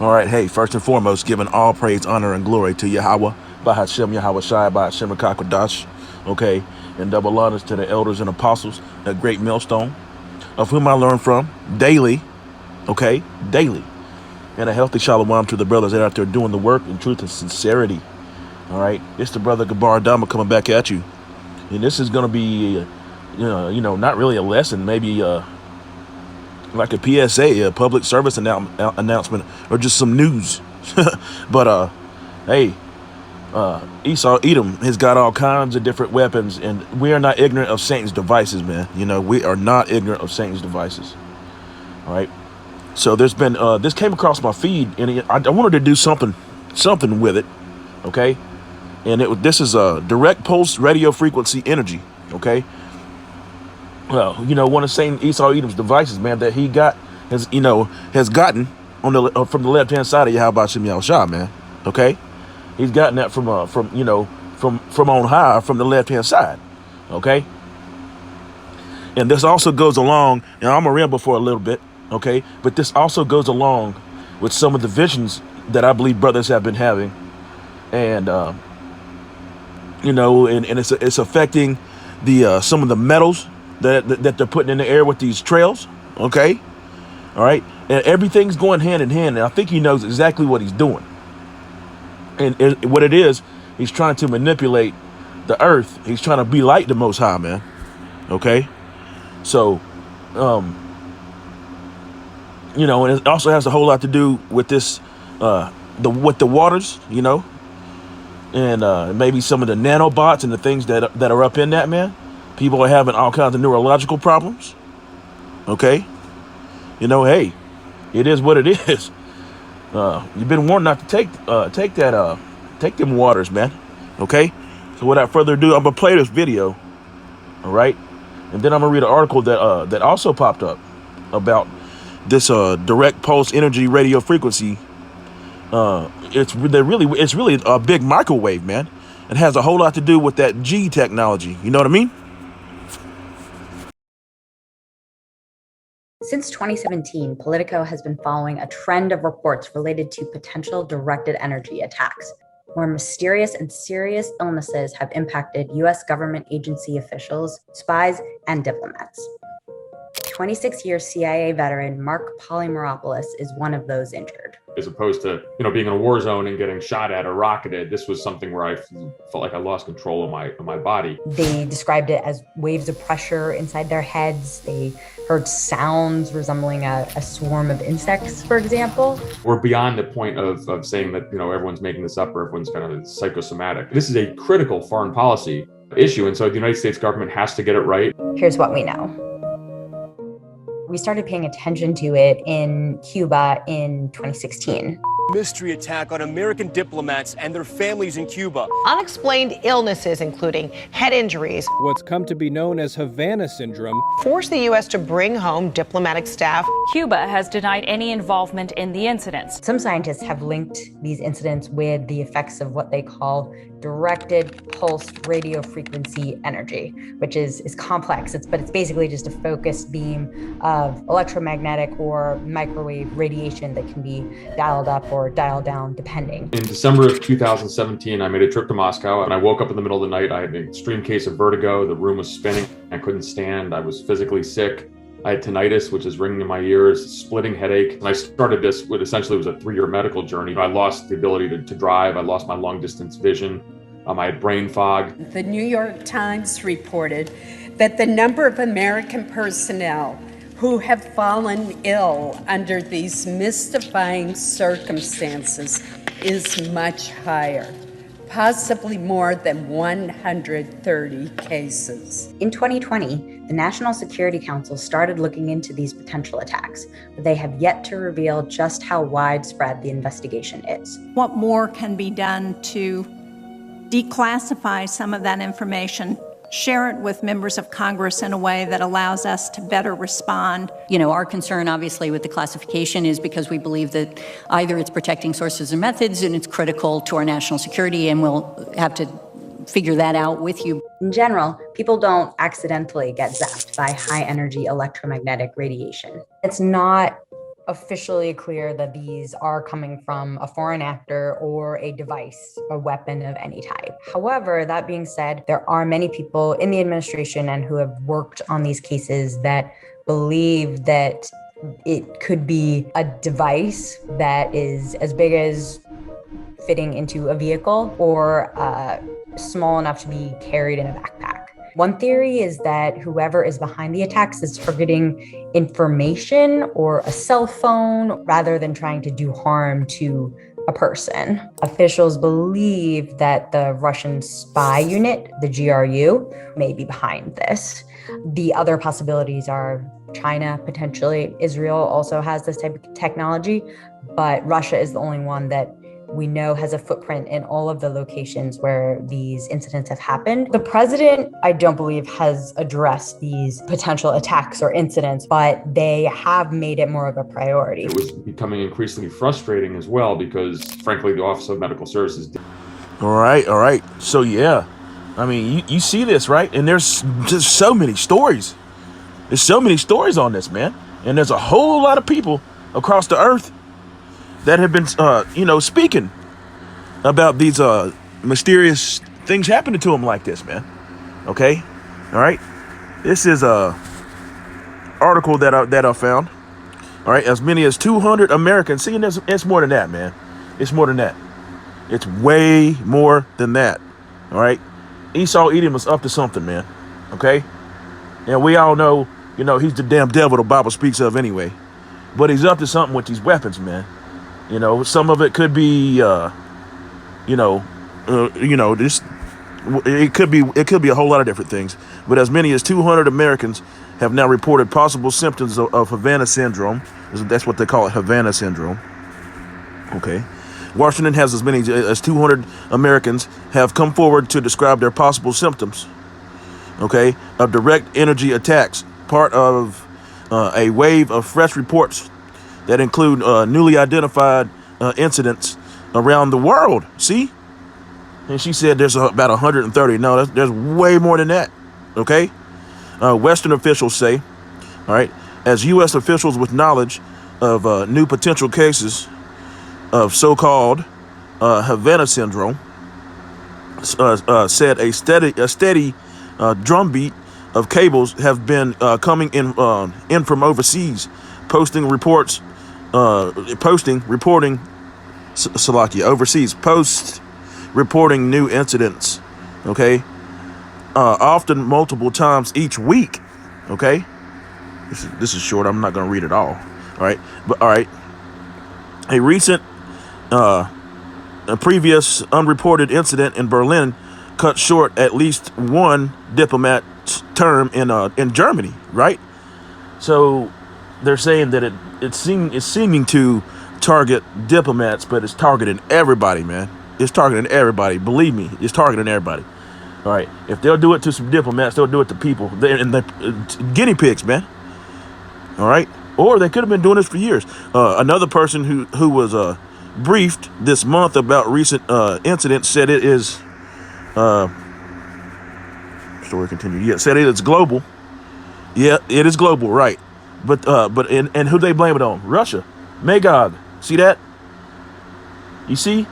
All right, hey, first and foremost, giving all praise, honor, and glory to Yahweh, Bahashem Yahweh Shai, Bahashem Rakakwadash, okay, and double honors to the elders and apostles, that great millstone, of whom I learn from daily, okay, daily, and a healthy shalom to the brothers that are out there doing the work in truth and sincerity. All right, it's the brother Gabar Dama coming back at you, and this is going to be, not really a lesson, maybe like a PSA, a public service announcement, or just some news. But hey, Esau Edom has got all kinds of different weapons, and we are not ignorant of Satan's devices, man. We are not ignorant of Satan's devices. All right. So there's been this came across my feed, and I wanted to do something with it. Okay, and this is a direct pulse radio frequency energy. Okay. Well, one of Satan Esau Edom's devices, man, that he has gotten on the from the left hand side of Yahweh Shem Yahushua, man. Okay, he's gotten that from on high, from the left hand side. Okay, and this also goes along, and I'm gonna ramble for a little bit. Okay, but this also goes along with some of the visions that I believe brothers have been having, and and it's affecting the some of the metals that they're putting in the air with these trails. Okay, all right, and everything's going hand in hand, and I think he knows exactly what he's doing. And what it is, he's trying to manipulate the earth. He's trying to be like the Most High, man. Okay, so and it also has a whole lot to do with this with the waters, and maybe some of the nanobots and the things that are up in that, man. People are having all kinds of neurological problems. Okay, hey, it is what it is. You've been warned not to take them waters, man. Okay, so without further ado, I'm gonna play this video. All right, and then I'm gonna read an article that also popped up about this direct pulse energy radio frequency. It's really a big microwave, man. It has a whole lot to do with that G technology. You know what I mean? Since 2017, Politico has been following a trend of reports related to potential directed energy attacks, where mysterious and serious illnesses have impacted U.S. government agency officials, spies, and diplomats. 26-year CIA veteran Mark Polymeropoulos is one of those injured. As opposed to, being in a war zone and getting shot at or rocketed, this was something where I felt like I lost control of my body. They described it as waves of pressure inside their heads. They heard sounds resembling a swarm of insects, for example. We're beyond the point of saying that, everyone's making this up or everyone's kind of psychosomatic. This is a critical foreign policy issue, and so the United States government has to get it right. Here's what we know. We started paying attention to it in Cuba in 2016. Mystery attack on American diplomats and their families in Cuba. Unexplained illnesses, including head injuries. What's come to be known as Havana syndrome. Forced the U.S. to bring home diplomatic staff. Cuba has denied any involvement in the incidents. Some scientists have linked these incidents with the effects of what they call directed pulsed radio frequency energy, which is complex. But it's basically just a focused beam of electromagnetic or microwave radiation that can be dialed up or dialed down depending. In December of 2017, I made a trip to Moscow and I woke up in the middle of the night. I had an extreme case of vertigo. The room was spinning. I couldn't stand. I was physically sick. I had tinnitus, which is ringing in my ears, splitting headache. And I started this, what essentially was a 3-year medical journey. I lost the ability to drive. I lost my long distance vision. I had brain fog. The New York Times reported that the number of American personnel who have fallen ill under these mystifying circumstances is much higher, possibly more than 130 cases. In 2020, the National Security Council started looking into these potential attacks, but they have yet to reveal just how widespread the investigation is. What more can be done to declassify some of that information, share it with members of Congress in a way that allows us to better respond? Our concern, obviously, with the classification is because we believe that either it's protecting sources and methods and it's critical to our national security, and we'll have to figure that out with you. In general, people don't accidentally get zapped by high-energy electromagnetic radiation. It's not officially clear that these are coming from a foreign actor or a device, a weapon of any type. However, that being said, there are many people in the administration and who have worked on these cases that believe that it could be a device that is as big as fitting into a vehicle or small enough to be carried in a backpack. One theory is that whoever is behind the attacks is targeting information or a cell phone rather than trying to do harm to a person. Officials believe that the Russian spy unit, the GRU, may be behind this. The other possibilities are China, potentially. Israel also has this type of technology, but Russia is the only one that we know has a footprint in all of the locations where these incidents have happened. The president, I don't believe, has addressed these potential attacks or incidents, but they have made it more of a priority. It was becoming increasingly frustrating as well because, frankly, the Office of Medical Services. All right. So, yeah, I mean, you see this, right? And there's just so many stories. There's so many stories on this, man. And there's a whole lot of people across the earth that have been, speaking about these mysterious things happening to them like this, man. Okay, all right. This is a article that I found. All right, as many as 200 Americans. See, and it's more than that, man. It's more than that. It's way more than that. All right, Esau Edom was up to something, man. Okay, and we all know, he's the damn devil the Bible speaks of anyway. But he's up to something with these weapons, man. Some of it could be, this. It could be a whole lot of different things. But as many as 200 Americans have now reported possible symptoms of Havana syndrome. That's what they call it, Havana syndrome. Okay. Washington has as many as 200 Americans have come forward to describe their possible symptoms. Okay, of direct energy attacks, part of a wave of fresh reports that include newly identified incidents around the world. See? And she said there's about 130. No, there's way more than that. Okay? Western officials say, all right, as U.S. officials with knowledge of new potential cases of so-called Havana syndrome said a steady drumbeat of cables have been coming in from overseas, reporting new incidents, okay, often multiple times each week, okay. This is short. I'm not going to read it all right, but all right. A recent, a previous unreported incident in Berlin cut short at least one diplomat's term in Germany, right? So they're saying that it's seeming to target diplomats, but it's targeting everybody, man. It's targeting everybody. Believe me, it's targeting everybody. All right. If they'll do it to some diplomats, they'll do it to people. They're guinea pigs, man. All right. Or they could have been doing this for years. Another person who was briefed this month about recent incidents said it is. Story continued. Yeah, said it is global. Yeah, it is global, right? But who they blame it on? Russia, Magog. See that? You see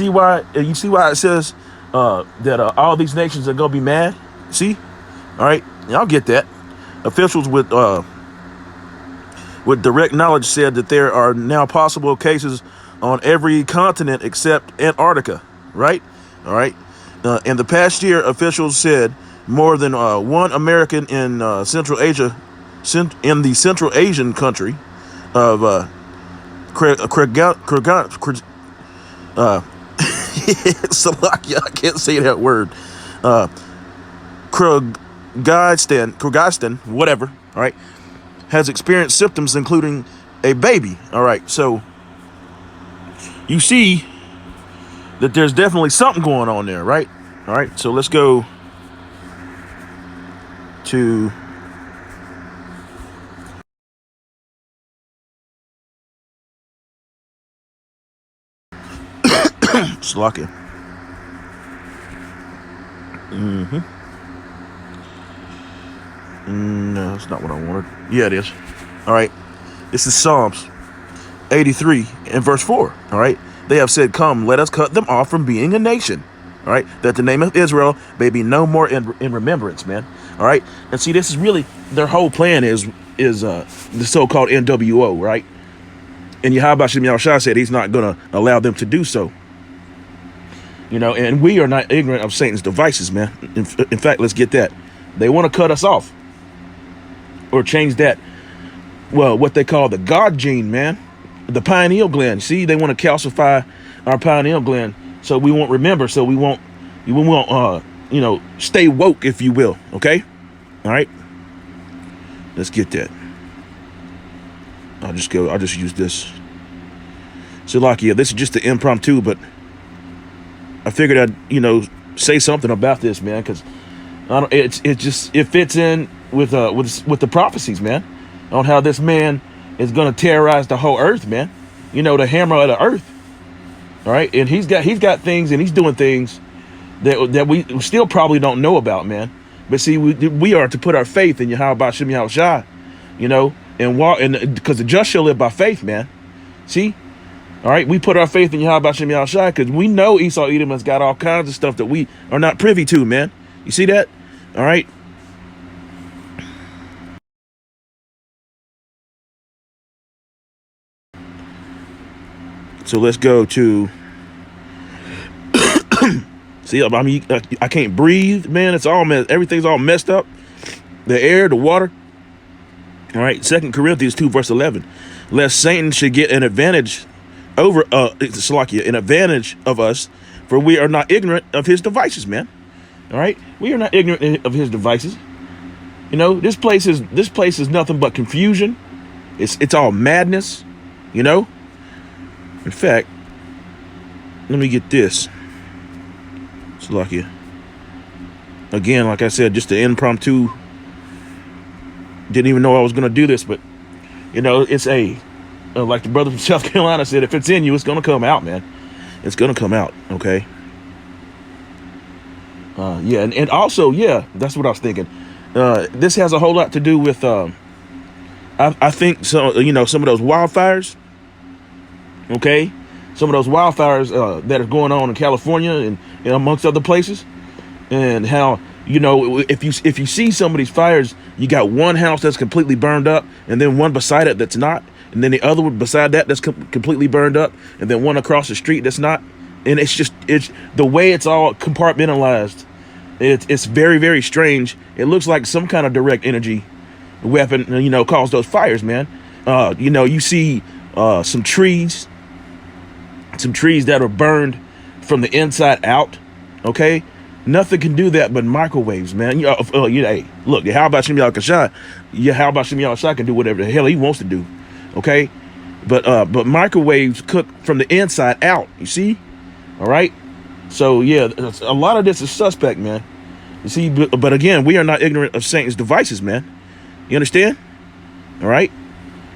why it says that all these nations are gonna be mad. See, all right, y'all get that. Officials with direct knowledge said that there are now possible cases on every continent except Antarctica. Right? All right. In the past year, officials said more than one American in Central Asia, in the Central Asian country of Slovakia, I can't say that word. Kyrgyzstan, whatever. All right, has experienced symptoms including a baby. All right, so you see that there's definitely something going on there, right? All right, so let's go to Slovakia. No, that's not what I wanted. Yeah, it is. All right, this is Psalms 83 and verse 4. All right. They have said, come, let us cut them off from being a nation. All right. That the name of Israel may be no more in remembrance, man. All right. And see, this is really their whole plan is the so-called NWO, right? And Yahweh Shem Yahushua said he's not going to allow them to do so. You know, and we are not ignorant of Satan's devices, man. In fact, let's get that. They want to cut us off or change that, well, what they call the God gene, man. The pineal gland. See, they want to calcify our pineal gland so we won't remember, so we won't you know, stay woke, if you will. Okay? All right? Let's get that. I'll just use this. So, like, yeah, this is just the impromptu, but I figured I'd, you know, say something about this, man, because it fits in with the prophecies, man, on how this man is going to terrorize the whole earth, man. You know, the hammer of the earth. All right, and he's got things, and he's doing things that we still probably don't know about, man. But see, we are to put our faith in Yahweh Shem Yahushua, you know, and walk, and because the just shall live by faith, man. See. All right, we put our faith in Yahweh Shem Yahushua because we know Esau Edom has got all kinds of stuff that we are not privy to, man. You see that? All right. So let's go to. See, I mean, I can't breathe, man. It's all everything's all messed up. The air, the water. All right, 2 Corinthians 2 verse 11. Lest Satan should get an advantage over an advantage of us, for we are not ignorant of his devices, man. All right, we are not ignorant of his devices. You know, this place is nothing but confusion. It's all madness. You know. In fact, let me get this. Salakia. Again, like I said, just the impromptu. Didn't even know I was going to do this, but you know, it's like the brother from South Carolina said, if it's in you, it's going to come out, man. It's going to come out, okay? Yeah, and also, yeah, that's what I was thinking. This has a whole lot to do with, I think, you know, some of those wildfires, okay? Some of those wildfires that are going on in California and amongst other places, and how, you know, if you see some of these fires, you got one house that's completely burned up, and then one beside it that's not. And then the other one beside that that's completely burned up, and then one across the street that's not. And it's the way it's all compartmentalized. It's very, very strange. It looks like some kind of direct energy weapon, you know, caused those fires, man. You know, you see some trees that are burned from the inside out. Okay, nothing can do that but microwaves, man. Hey, look, how about Shem Yahushua? How about Shem Yahushua can do whatever the hell he wants to do. Okay, but microwaves cook from the inside out. You see, all right. So yeah, a lot of this is suspect, man. You see, but again, we are not ignorant of Satan's devices, man. You understand? All right.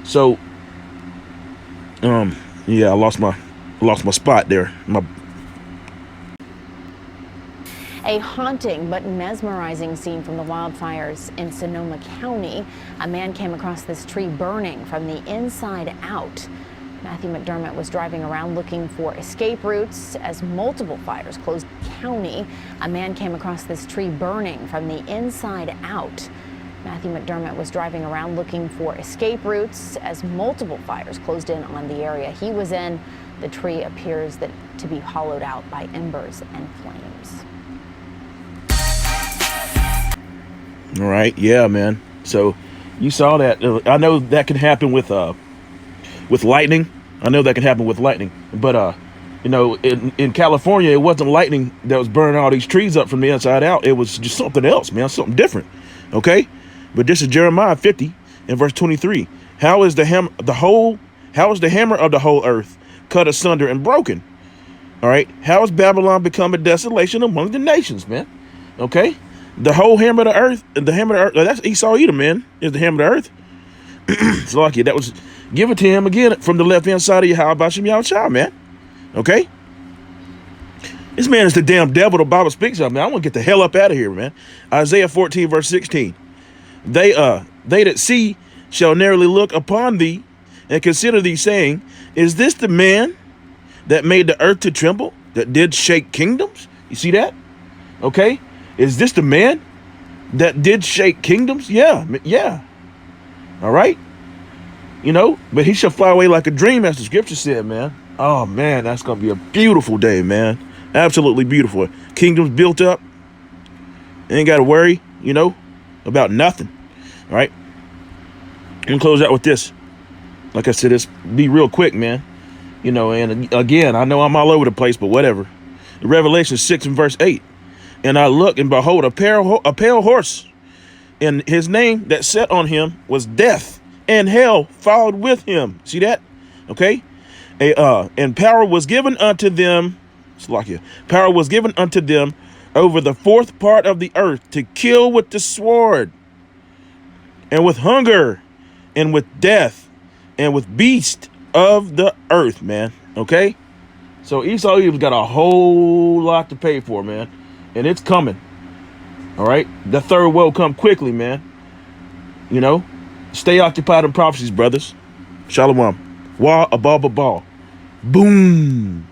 So, yeah, I lost my spot there. A haunting but mesmerizing scene from the wildfires in Sonoma County. A man came across this tree burning from the inside out. Matthew McDermott was driving around looking for escape routes as multiple fires closed the county. A man came across this tree burning from the inside out. Matthew McDermott was driving around looking for escape routes as multiple fires closed in on the area he was in. The tree appears to be hollowed out by embers and flames. All right, yeah, man. So you saw that. I know that can happen with lightning. I know that can happen with lightning. But you know, in California, it wasn't lightning that was burning all these trees up from the inside out. It was just something else, man, something different. Okay, but this is Jeremiah 50 and verse 23. How is the hammer of the whole earth cut asunder and broken? All right. How has Babylon become a desolation among the nations, man? Okay. The whole hammer of the earth, that's Esau Edom, man, is the hammer of the earth. It's lucky that was given to him again from the left-hand side of Yahweh Shem Yahushua, man. Okay? This man is the damn devil the Bible speaks of, man. I want to get the hell up out of here, man. Isaiah 14, verse 16. They that see shall narrowly look upon thee and consider thee, saying, Is this the man that made the earth to tremble, that did shake kingdoms? You see that? Okay. Is this the man that did shake kingdoms? Yeah. All right. You know, but he shall fly away like a dream, as the scripture said, man. Oh, man, that's going to be a beautiful day, man. Absolutely beautiful. Kingdoms built up. Ain't got to worry, you know, about nothing. All right. I'm going to close out with this. Like I said, it's be real quick, man. You know, and again, I know I'm all over the place, but whatever. Revelation 6 and verse 8. And I looked, and behold, a pale horse, and his name that sat on him was Death, and hell followed with him. See that? Okay. And power was given unto them. Power was given unto them over the fourth part of the earth to kill with the sword, and with hunger, and with death, and with beast of the earth, man. Okay. So Esau Edom's got a whole lot to pay for, man. And it's coming. All right. The third woe come quickly, man. You know, stay occupied in prophecies, brothers. Shalom. Wa ababa ball. Boom.